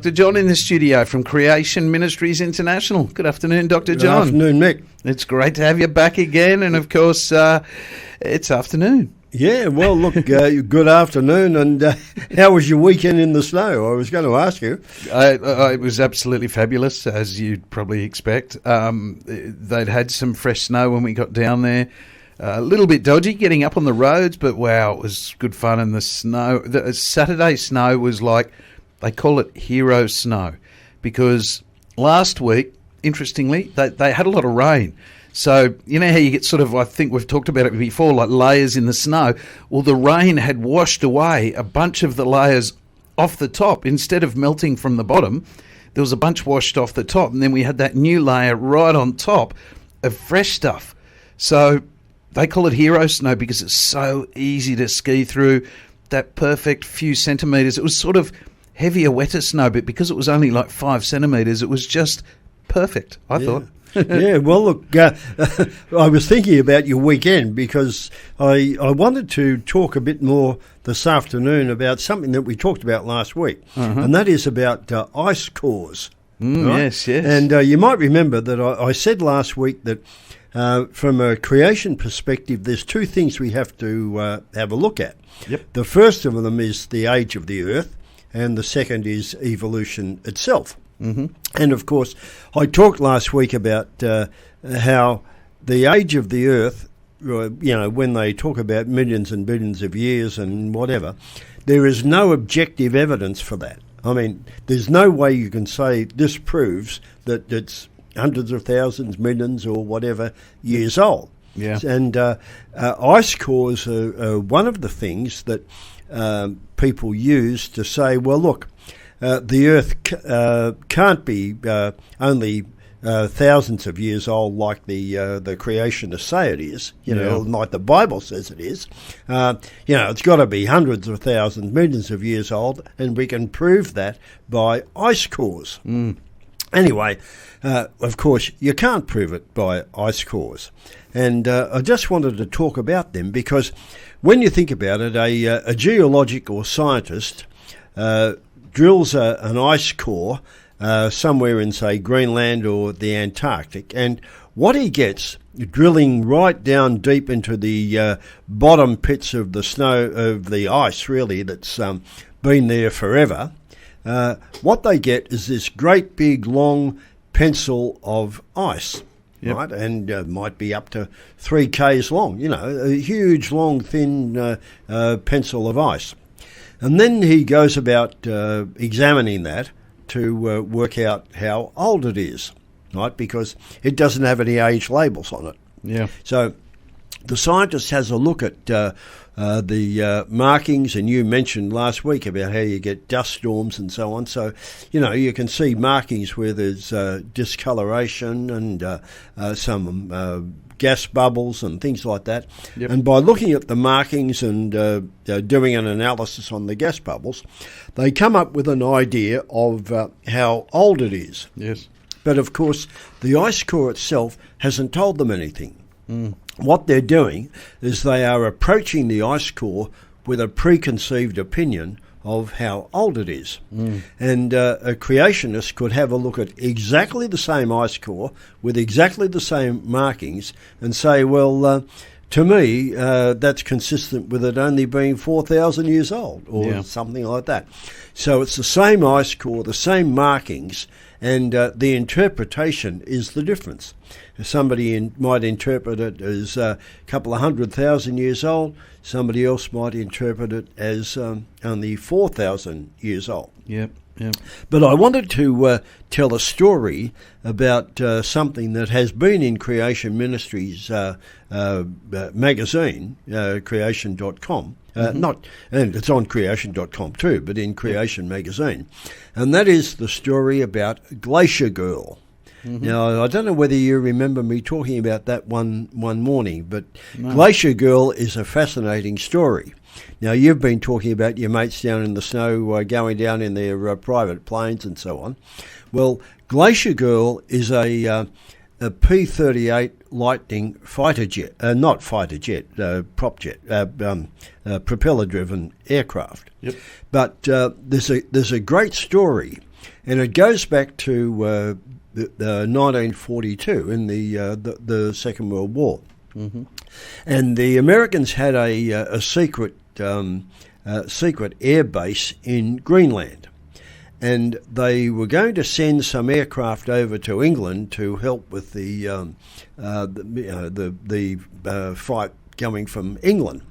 Dr. John in the studio from Creation Ministries International. Good afternoon, Dr. John. Good afternoon, Mick. It's great to have you back again, and of course, it's afternoon. Yeah, well, look, good afternoon, and how was your weekend in the snow? I was going to ask you. It was absolutely fabulous, as you'd probably expect. They'd had some fresh snow when we got down there. A little bit dodgy getting up on the roads, but wow, it was good fun. And the snow, the Saturday snow was like, they call it hero snow, because last week, interestingly, they had a lot of rain. So, you know how you get sort of, I think we've talked about it before, like layers in the snow? Well, the rain had washed away a bunch of the layers off the top. Instead of melting from the bottom, there was a bunch washed off the top, and then we had that new layer right on top of fresh stuff. So they call it hero snow because it's so easy to ski through, that perfect few centimetres. It was sort of heavier, wetter snow, but because it was only like 5 centimetres, it was just perfect, I thought. Yeah, well, look, I was thinking about your weekend because I wanted to talk a bit more this afternoon about something that we talked about last week, and that is about ice cores. Right? Yes. And you might remember that I said last week that from a creation perspective, there's two things we have to have a look at. Yep. The first of them is the age of the Earth, and the second is evolution itself. Mm-hmm. And of course, I talked last week about how the age of the Earth, when they talk about millions and billions of years and whatever, there is no objective evidence for that. I mean, there's no way you can say this proves that it's hundreds of thousands, millions or whatever years old. Yeah. And ice cores are one of the things that people use to say, well, look, the Earth can't be only thousands of years old like the creationists say it is, like the Bible says it is. It's got to be hundreds of thousands, millions of years old, and we can prove that by ice cores. Anyway, of course, you can't prove it by ice cores. And I just wanted to talk about them because when you think about it, a geological scientist drills an ice core somewhere in, say, Greenland or the Antarctic, and what he gets, drilling right down deep into the bottom pits of the snow, of the ice, really, that's been there forever, what they get is this great big long pencil of ice. Yep. Right, and might be up to 3 k's long, a huge, long, thin pencil of ice. And then he goes about examining that to work out how old it is, right? Because it doesn't have any age labels on it. Yeah. So the scientist has a look at the markings, and you mentioned last week about how you get dust storms and so on. So, you can see markings where there's discoloration and some gas bubbles and things like that. Yep. And by looking at the markings and doing an analysis on the gas bubbles, they come up with an idea of how old it is. Yes. But of course, the ice core itself hasn't told them anything. What they're doing is they are approaching the ice core with a preconceived opinion of how old it is. And a creationist could have a look at exactly the same ice core with exactly the same markings and say, well, to me, that's consistent with it only being 4,000 years old or something like that. So it's the same ice core, the same markings, and the interpretation is the difference. Somebody might interpret it as a couple of 100,000 years old. Somebody else might interpret it as only 4,000 years old. Yep. But I wanted to tell a story about something that has been in Creation Ministries magazine, creation.com. And it's on creation.com too, but in Creation magazine. And that is the story about Glacier Girl. Now, I don't know whether you remember me talking about that one morning, but Glacier Girl is a fascinating story. Now, you've been talking about your mates down in the snow going down in their private planes and so on. Well, Glacier Girl is a P-38 Lightning fighter jet, not fighter jet, prop jet, propeller-driven aircraft. Yep. But there's a great story and it goes back to 1942 in the Second World War. Mm-hmm. And the Americans had a secret air base in Greenland, and they were going to send some aircraft over to England to help with the fight coming from England.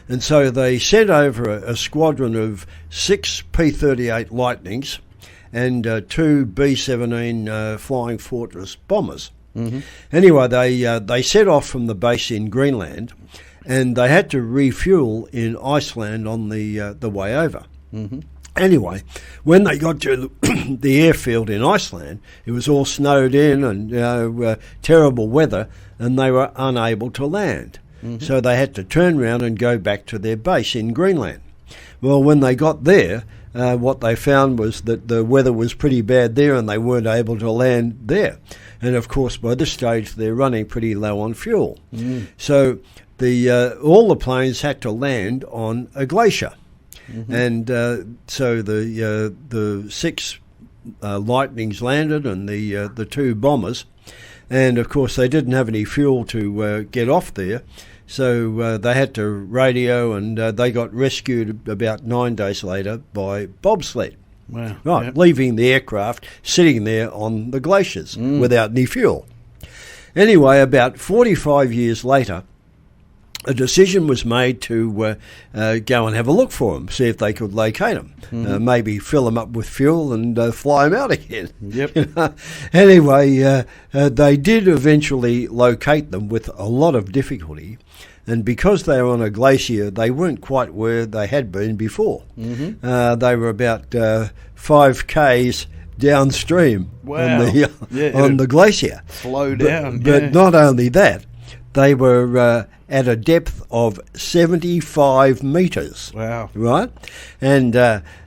And so they sent over a squadron of 6 P-38 Lightnings and 2 B-17 Flying Fortress bombers. Mm-hmm. Anyway, they set off from the base in Greenland, and they had to refuel in Iceland on the way over. Mm-hmm. Anyway, when they got to the airfield in Iceland, it was all snowed in and terrible weather, and they were unable to land. Mm-hmm. So they had to turn around and go back to their base in Greenland. Well, when they got there, what they found was that the weather was pretty bad there and they weren't able to land there. And of course, by this stage, they're running pretty low on fuel. Mm. So all the planes had to land on a glacier. Mm-hmm. And so the 6 Lightnings landed and the 2 bombers. And of course, they didn't have any fuel to get off there. So they had to radio, and they got rescued about 9 days later by bobsled. Wow. Right, yep. Leaving the aircraft sitting there on the glaciers without any fuel. Anyway, about 45 years later, a decision was made to go and have a look for them, see if they could locate them, maybe fill them up with fuel and fly them out again. Yep. Anyway, they did eventually locate them with a lot of difficulty, and because they were on a glacier, they weren't quite where they had been before. Mm-hmm. They were about 5 k's downstream wow. on the glacier. Flow down. But not only that, they were at a depth of 75 metres. Wow. Right? And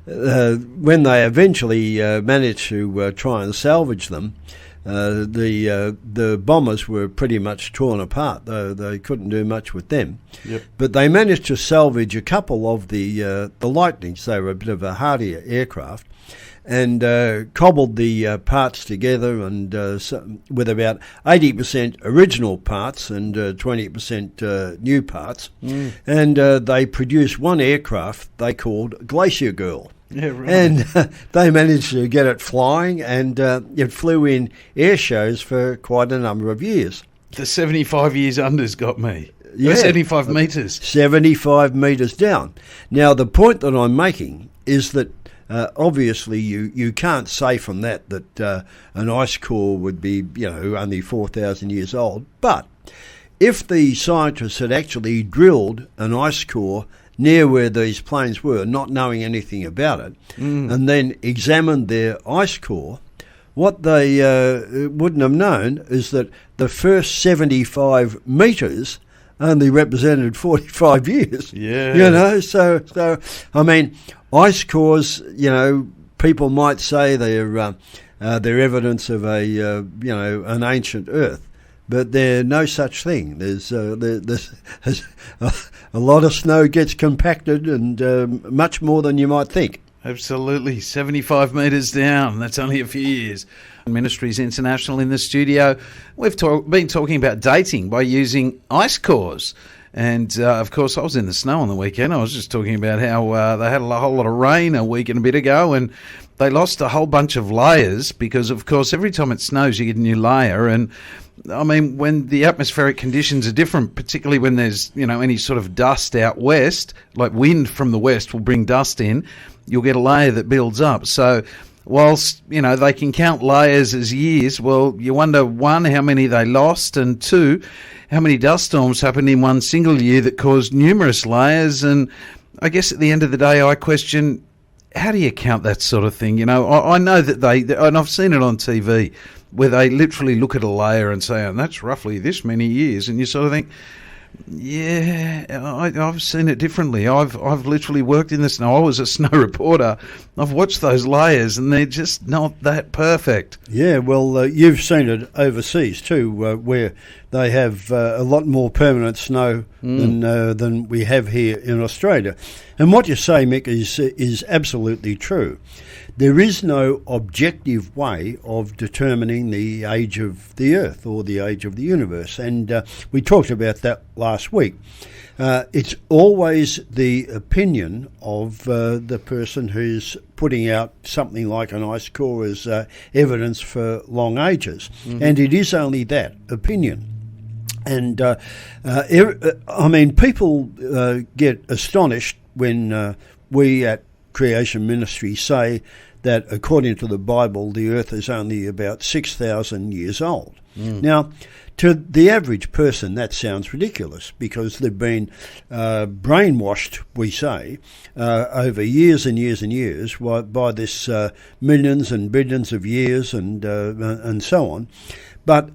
when they eventually managed to try and salvage them, the bombers were pretty much torn apart. They couldn't do much with them. Yep. But they managed to salvage a couple of the Lightnings. They were a bit of a hardier aircraft, and cobbled the parts together, and with about 80% original parts and 20% new parts. Mm. And they produced one aircraft they called Glacier Girl. Yeah, right. And they managed to get it flying, and it flew in air shows for quite a number of years. The 75 years under's got me. Yeah. 75 metres. 75 metres down. Now, the point that I'm making is that obviously you can't say from that an ice core would be, only 4,000 years old. But if the scientists had actually drilled an ice core near where these planes were, not knowing anything about it, and then examined their ice core, what they wouldn't have known is that the first 75 metres only represented 45 years. Yeah. So I mean, ice cores, people might say they're evidence of an ancient Earth. But there's no such thing. There's a lot of snow gets compacted, and much more than you might think. Absolutely. 75 metres down. That's only a few years. Ministries International in the studio. We've been talking about dating by using ice cores. And, of course, I was in the snow on the weekend. I was just talking about how they had a whole lot of rain a week and a bit ago, and they lost a whole bunch of layers because, of course, every time it snows you get a new layer. And, I mean, when the atmospheric conditions are different, particularly when there's, any sort of dust out west, like wind from the west will bring dust in, you'll get a layer that builds up. So whilst, they can count layers as years, well, you wonder, one, how many they lost, and two, how many dust storms happened in one single year that caused numerous layers. And I guess at the end of the day, I question, how do you count that sort of thing? I know that and I've seen it on TV, where they literally look at a layer and say, and that's roughly this many years, and you sort of think, yeah, I've seen it differently. I've literally worked in the snow. I was a snow reporter. I've watched those layers, and they're just not that perfect. Yeah, well, you've seen it overseas too, where they have a lot more permanent snow than we have here in Australia. And what you say, Mick, is absolutely true. there is no objective way of determining the age of the Earth or the age of the universe. And we talked about that last week. It's always the opinion of the person who's putting out something like an ice core as evidence for long ages. Mm-hmm. And it is only that opinion. And, people get astonished when we at Creation Ministries say that according to the Bible, the earth is only about 6,000 years old. Mm. Now, to the average person, that sounds ridiculous because they've been brainwashed, we say, over years and years and years by this millions and billions of years and so on. But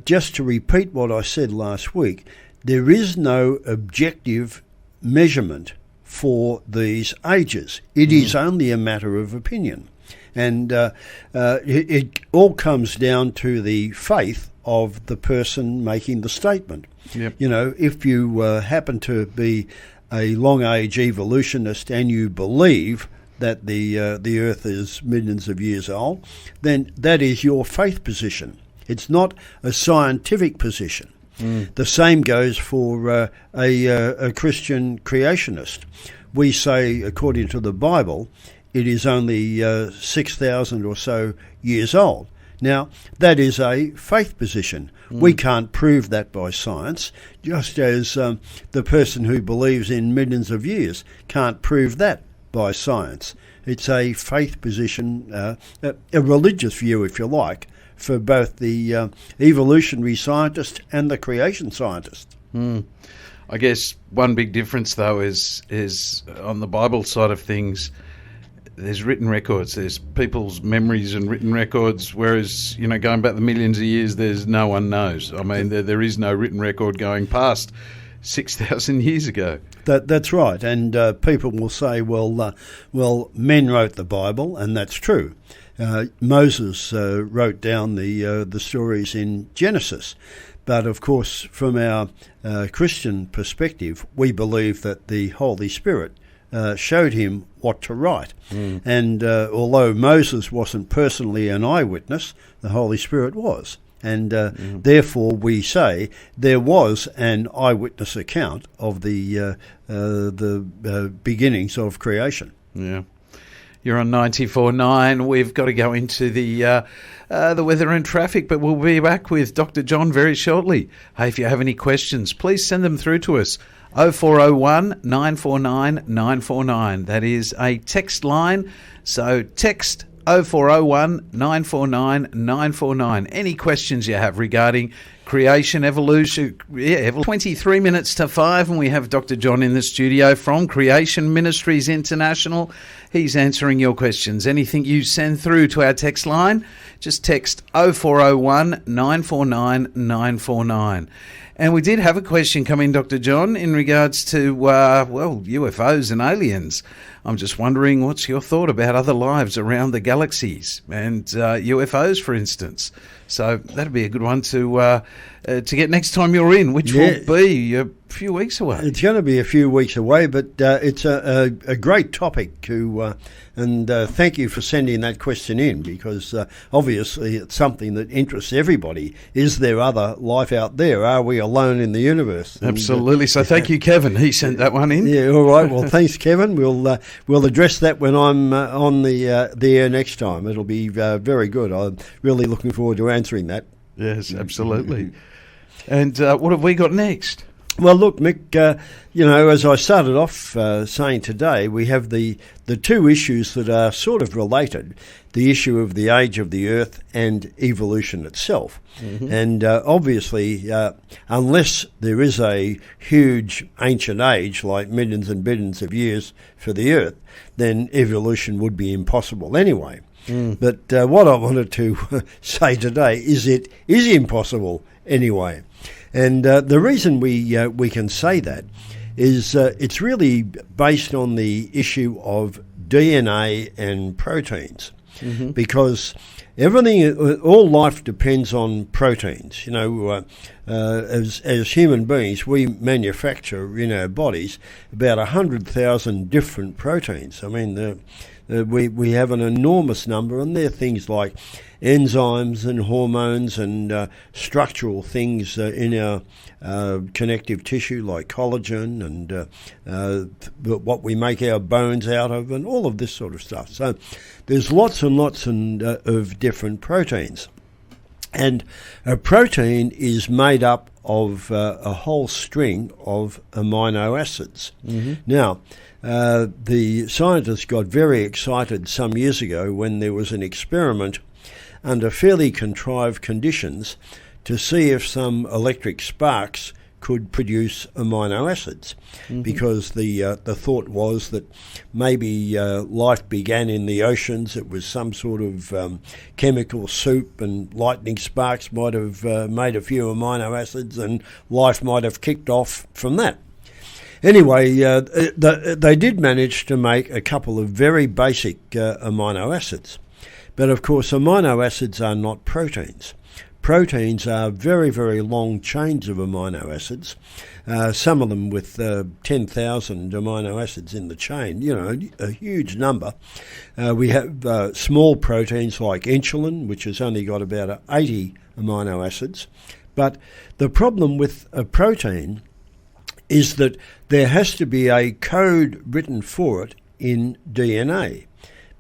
just to repeat what I said last week, there is no objective measurement for these ages. It is only a matter of opinion. And it all comes down to the faith of the person making the statement. Yep. You know, if you happen to be a long-age evolutionist and you believe that the Earth is millions of years old, then that is your faith position. It's not a scientific position. Mm. The same goes for a Christian creationist. We say, according to the Bible, it is only 6,000 or so years old. Now, that is a faith position. Mm. We can't prove that by science, just as the person who believes in millions of years can't prove that by science. It's a faith position, a religious view, if you like, for both the evolutionary scientist and the creation scientist. Mm. I guess one big difference, though, is on the Bible side of things, there's written records. There's people's memories and written records, whereas, going back the millions of years, there's no one knows. I mean, there is no written record going past 6,000 years ago. That's right. And people will say, well, men wrote the Bible, and that's true. Moses wrote down the stories in Genesis. But, of course, from our Christian perspective, we believe that the Holy Spirit showed him what to write. Mm. And although Moses wasn't personally an eyewitness, the Holy Spirit was. And therefore we say there was an eyewitness account of the beginnings of creation. Yeah. You're on 94.9. We've got to go into the weather and traffic, but we'll be back with Dr. John very shortly. Hey, if you have any questions, please send them through to us. 0401 949 949. That is a text line. So text 0401 949 949. Any questions you have regarding creation, evolution. 23 minutes to 5, and we have Dr. John in the studio from Creation Ministries International. He's answering your questions. Anything you send through to our text line, just text 0401 949 949. And we did have a question come in, Dr. John, in regards to, UFOs and aliens. I'm just wondering, what's your thought about other lives around the galaxies and UFOs, for instance? So that'd be a good one to get next time you're in, which will be a few weeks away. It's going to be a few weeks away, but it's a great topic to, and thank you for sending that question in, because obviously it's something that interests everybody. Is there other life out there? Are we alone in the universe? Absolutely. So thank you, Kevin. He sent that one in. Yeah, all right. Well, thanks, Kevin. We'll address that when I'm on the air next time. It'll be very good. I'm really looking forward to answering that. Yes, absolutely. And what have we got next? Well, look, Mick, as I started off saying today, we have the two issues that are sort of related, the issue of the age of the Earth and evolution itself. Mm-hmm. And obviously, unless there is a huge ancient age, like millions and billions of years for the Earth, then evolution would be impossible anyway. Mm. But what I wanted to say today is it is impossible anyway. And the reason we can say that is it's really based on the issue of DNA and proteins, mm-hmm. because all life depends on proteins. As human beings, we manufacture in our bodies about 100,000 different proteins. I mean, We have an enormous number, and they're things like enzymes and hormones and structural things in our connective tissue, like collagen and what we make our bones out of, and all of this sort of stuff. So there's lots and lots of different proteins. And a protein is made up of a whole string of amino acids. Mm-hmm. Now, the scientists got very excited some years ago when there was an experiment under fairly contrived conditions to see if some electric sparks could produce amino acids, mm-hmm. because the thought was that maybe life began in the oceans. It was some sort of chemical soup, and lightning sparks might have made a few amino acids, and life might have kicked off from that. Anyway, they did manage to make a couple of very basic amino acids. But of course, amino acids are not proteins. Proteins are very, very long chains of amino acids, some of them with 10,000 amino acids in the chain, a huge number. We have small proteins like insulin, which has only got about 80 amino acids. But the problem with a protein is that there has to be a code written for it in DNA,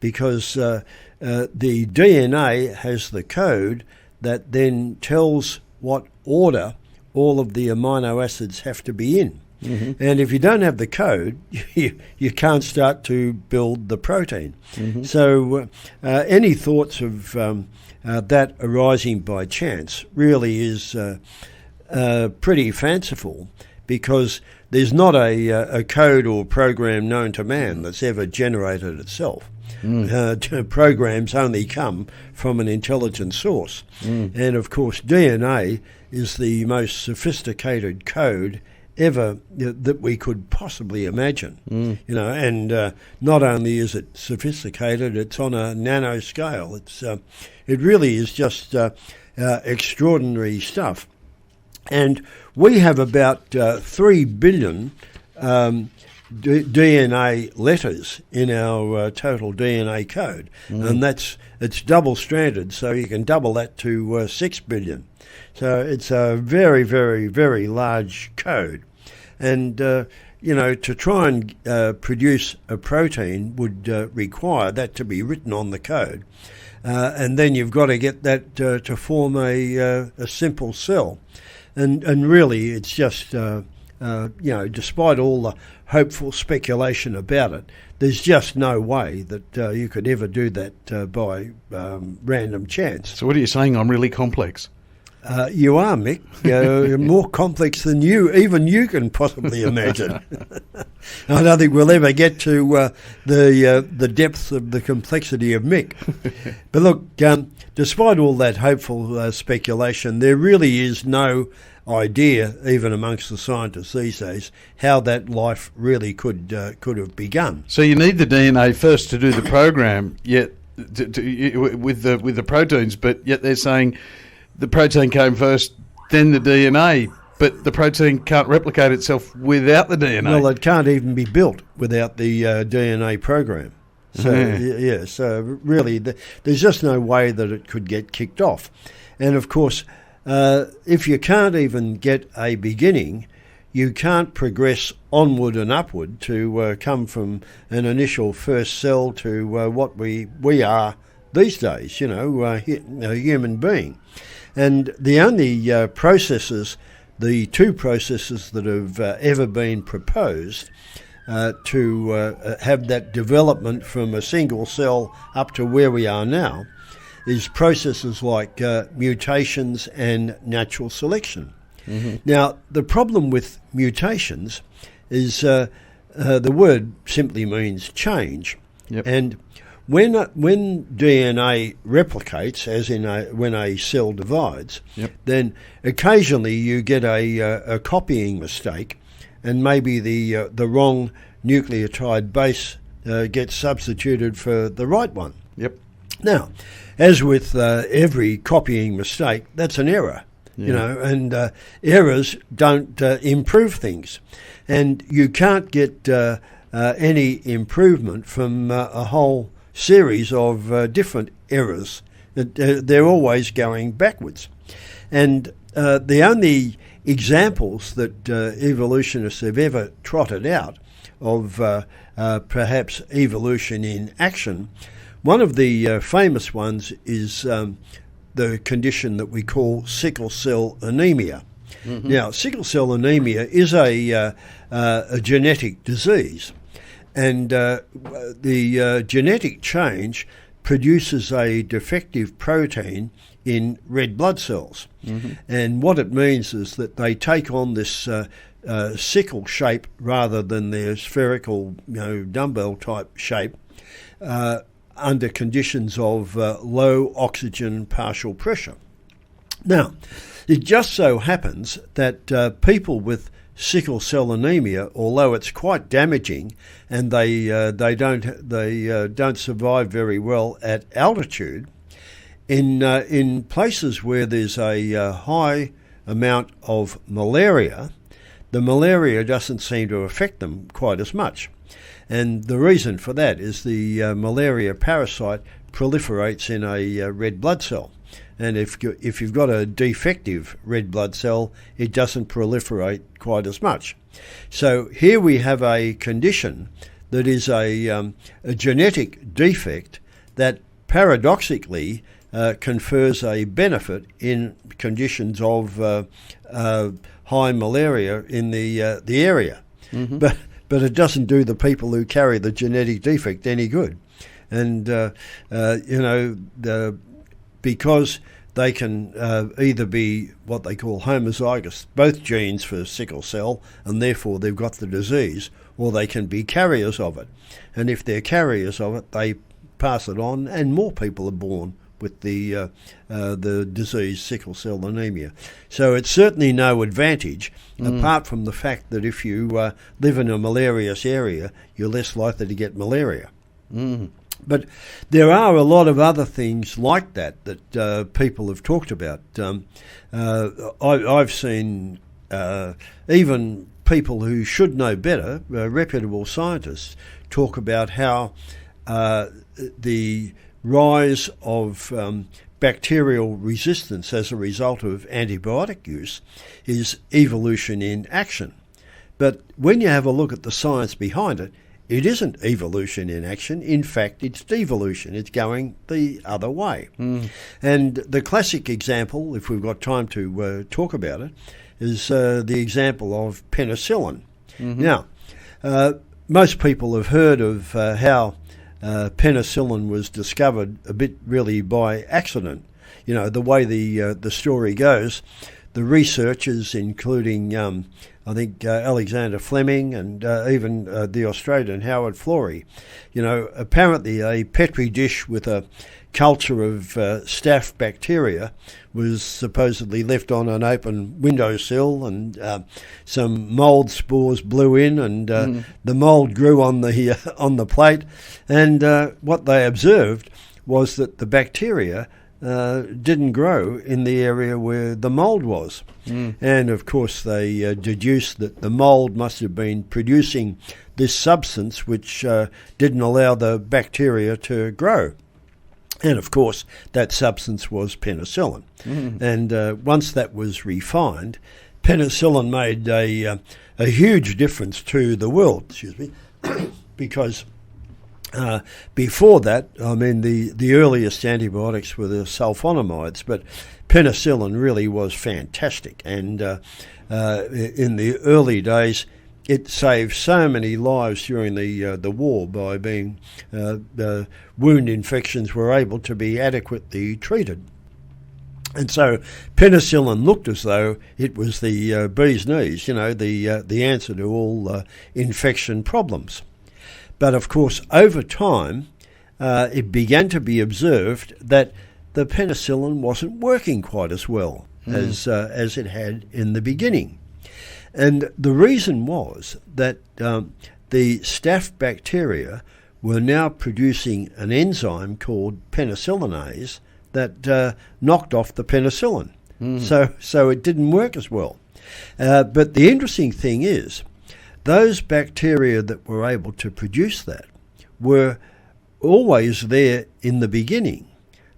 because the DNA has the code that then tells what order all of the amino acids have to be in. Mm-hmm. And if you don't have the code, you can't start to build the protein. Mm-hmm. So any thoughts of that arising by chance really is pretty fanciful, because there's not a code or program known to man that's ever generated itself. Programs only come from an intelligent source. And of course DNA is the most sophisticated code ever that we could possibly imagine. And not only is it sophisticated, it's on a nano scale. It really is just extraordinary stuff. And we have about 3 billion DNA letters in our total DNA code, and it's double-stranded, so you can double that to 6 billion. So it's a very, very, very large code. And, to try and produce a protein would require that to be written on the code. And then you've got to get that to form a simple cell. And really, it's just, despite all the hopeful speculation about it, there's just no way that you could ever do that by random chance. So what are you saying? I'm really complex. You are, Mick. More complex than even you can possibly imagine. I don't think we'll ever get to the depths of the complexity of Mick. But look, despite all that hopeful speculation, there really is no idea, even amongst the scientists these days, how that life really could have begun. So you need the DNA first to do the program, yet with the proteins, but yet they're saying the protein came first, then the DNA, but the protein can't replicate itself without the DNA. Well, it can't even be built without the DNA program. So, so really, there's just no way that it could get kicked off. And of course, if you can't even get a beginning, you can't progress onward and upward to come from an initial first cell to what we are these days, a human being. And the only processes, the two processes that have ever been proposed to have that development from a single cell up to where we are now, is processes like mutations and natural selection. Mm-hmm. Now, the problem with mutations is the word simply means change. Yep. And when DNA replicates, as in when a cell divides, yep, then occasionally you get a copying mistake, and maybe the wrong nucleotide base gets substituted for the right one. Yep. Now, as with every copying mistake, that's an error, and errors don't improve things. And you can't get any improvement from a whole series of different errors. They're always going backwards. And the only examples that evolutionists have ever trotted out of perhaps evolution in action, one of the famous ones is the condition that we call sickle cell anemia. Mm-hmm. Now, sickle cell anemia is a genetic disease, and the genetic change produces a defective protein in red blood cells. Mm-hmm. And what it means is that they take on this sickle shape rather than their spherical, dumbbell type shape under conditions of low oxygen partial pressure. Now, it just so happens that people with sickle cell anemia, although it's quite damaging, and they don't survive very well at altitude, in places where there's a high amount of malaria, the malaria doesn't seem to affect them quite as much. And the reason for that is the malaria parasite proliferates in a red blood cell. And if you've got a defective red blood cell, it doesn't proliferate quite as much. So here we have a condition that is a genetic defect that paradoxically confers a benefit in conditions of high malaria in the area. Mm-hmm. But it doesn't do the people who carry the genetic defect any good. And, because they can either be what they call homozygous, both genes for sickle cell, and therefore they've got the disease, or they can be carriers of it. And if they're carriers of it, they pass it on, and more people are born with the disease sickle cell anemia. So it's certainly no advantage, apart from the fact that if you live in a malarious area, you're less likely to get malaria. Mm. But there are a lot of other things like that people have talked about. I've seen even people who should know better, reputable scientists, talk about how the rise of bacterial resistance as a result of antibiotic use is evolution in action. But when you have a look at the science behind it, it isn't evolution in action. In fact, it's devolution. It's going the other way. Mm. And the classic example, if we've got time to talk about it, is the example of penicillin. Mm-hmm. Now, most people have heard of how penicillin was discovered a bit really by accident. You know, the way the story goes, the researchers, including I think Alexander Fleming and even the Australian Howard Florey, apparently a Petri dish with a culture of staph bacteria was supposedly left on an open windowsill, and some mould spores blew in, and the mould grew on the plate, and what they observed was that the bacteria didn't grow in the area where the mould was. Mm. And of course they deduced that the mould must have been producing this substance which didn't allow the bacteria to grow. And of course that substance was penicillin. Mm. And once that was refined, penicillin made a huge difference to the world, because before that, I mean, the earliest antibiotics were the sulfonamides, but penicillin really was fantastic. And in the early days, it saved so many lives during the war by being wound infections were able to be adequately treated. And so penicillin looked as though it was the bee's knees, the answer to all infection problems. But of course, over time, it began to be observed that the penicillin wasn't working quite as well as it had in the beginning. And the reason was that the staph bacteria were now producing an enzyme called penicillinase that knocked off the penicillin. Mm. So it didn't work as well. But the interesting thing is, those bacteria that were able to produce that were always there in the beginning,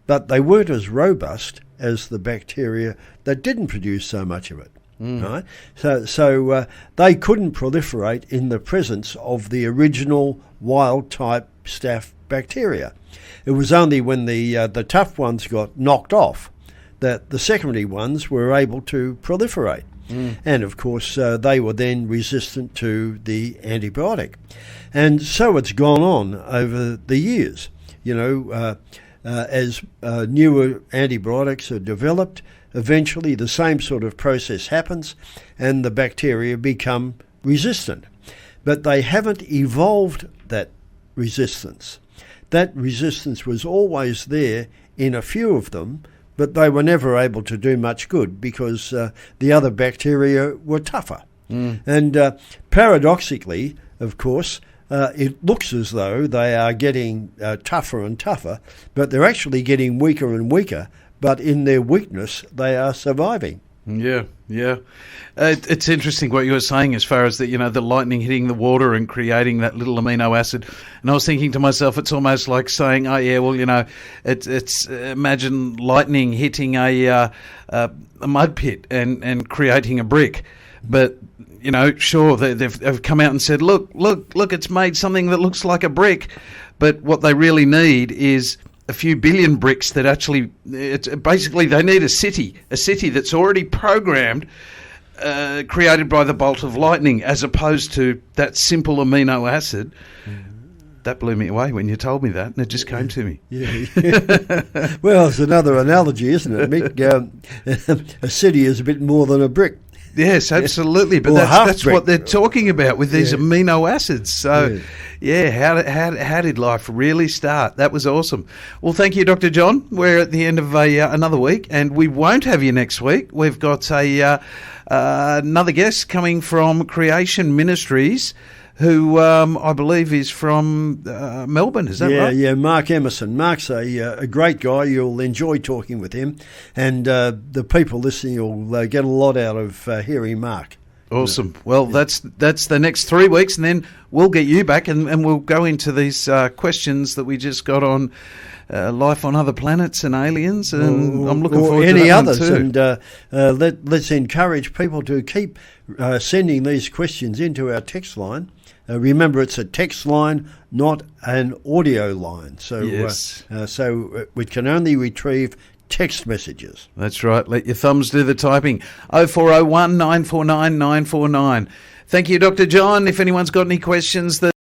but they weren't as robust as the bacteria that didn't produce so much of it. Right? So they couldn't proliferate in the presence of the original wild-type staph bacteria. It was only when the tough ones got knocked off that the secondary ones were able to proliferate. And of course, they were then resistant to the antibiotic. And so it's gone on over the years. As newer antibiotics are developed, eventually the same sort of process happens and the bacteria become resistant. But they haven't evolved that resistance. That resistance was always there in a few of them, but they were never able to do much good because the other bacteria were tougher. And paradoxically, of course, it looks as though they are getting tougher and tougher, but they're actually getting weaker and weaker, but in their weakness, they are surviving. Yeah. It's interesting what you were saying as far as the lightning hitting the water and creating that little amino acid. And I was thinking to myself, it's almost like saying, oh yeah, well, it's imagine lightning hitting a mud pit and creating a brick. But sure, they've come out and said, look, it's made something that looks like a brick. But what they really need is a few billion bricks that actually, basically they need a city that's already programmed, created by the bolt of lightning, as opposed to that simple amino acid. That blew me away when you told me that, and it just came to me. Yeah. Well, it's another analogy, isn't it, Mick? A city is a bit more than a brick. Yes, absolutely. But that's what they're talking about with these amino acids. So, how did life really start? That was awesome. Well, thank you, Dr. John. We're at the end of another week, and we won't have you next week. We've got another guest coming from Creation Ministries, who I believe is from Melbourne. Is that right? Yeah, Mark Emerson. Mark's a great guy. You'll enjoy talking with him, and the people listening will get a lot out of hearing Mark. Awesome. Well, that's the next 3 weeks, and then we'll get you back, and we'll go into these questions that we just got on life on other planets and aliens, and I'm looking forward to any that others. one too. And let's encourage people to keep sending these questions into our text line. Remember, it's a text line, not an audio line. So, yes. So we can only retrieve text messages. That's right. Let your thumbs do the typing. 0401 949 949. Thank you, Dr. John. If anyone's got any questions that